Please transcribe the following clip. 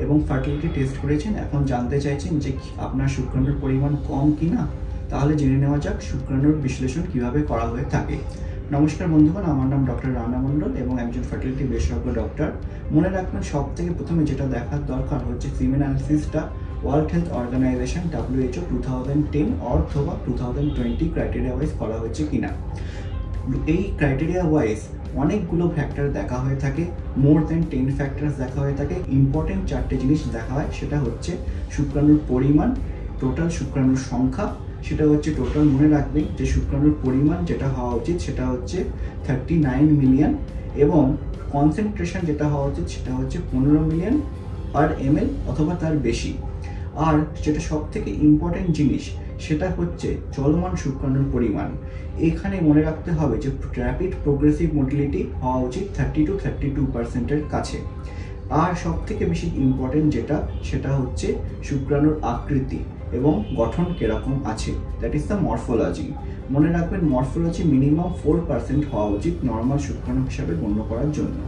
এবং fertility test করেছেন, এখন জানতে চাইছেন যে আপনার শুক্রাণুর পরিমাণ কম কি না, তাহলে জেনে নেওয়া যাক শুক্রাণুর বিশ্লেষণ কিভাবে করা হয়ে থাকে। নমস্কার বন্ধুগণ, আমার নাম ডক্টর রানা মণ্ডল এবং একজন ফার্টিলিটি বিশেষজ্ঞ ডক্টর। মনে রাখবেন, সব থেকে প্রথমে যেটা দেখার দরকার হচ্ছে সিমেন অ্যানালিসিসটা ওয়ার্ল্ড হেলথ অর্গানাইজেশন WHO 2010 অথবা 2020 ক্রাইটেরিয়া ওয়াইজ করা হয়েছে কিনা। এই ক্রাইটেরিয়া ওয়াইজ অনেকগুলো ফ্যাক্টর দেখা হয়ে থাকে, মোর দ্যান 10 ফ্যাক্টরস দেখা হয়ে থাকে। ইম্পর্টেন্ট 4টে জিনিস দেখা হয়, সেটা হচ্ছে শুক্রাণুর পরিমাণ, টোটাল শুক্রাণুর সংখ্যা, সেটা হচ্ছে টোটাল মনে রাখবেন যে শুক্রাণুর পরিমাণ যেটা হওয়া উচিত সেটা হচ্ছে 39 মিলিয়ন, এবং কনসেন্ট্রেশন যেটা হওয়া উচিত সেটা হচ্ছে 15 মিলিয়ন পার ml অথবা তার বেশি। আর যেটা সব থেকে ইম্পর্টেন্ট জিনিস সেটা হচ্ছে চলমান শুক্রাণুর পরিমাণ। এখানে মনে রাখতে হবে যে র্যাপিড প্রোগ্রেসিভ মোটিলিটি হওয়া উচিত 30 to 32% কাছে। আর সব থেকে বেশি ইম্পর্টেন্ট যেটা সেটা হচ্ছে শুক্রাণুর আকৃতি এবং গঠন কিরকম আছে, দ্যাট ইজ দ্য মরফোলজি। মনে রাখবেন, মরফোলজি মিনিমাম 4% হওয়া উচিত নর্মাল শুক্রাণু হিসাবে গণ্য করার জন্য।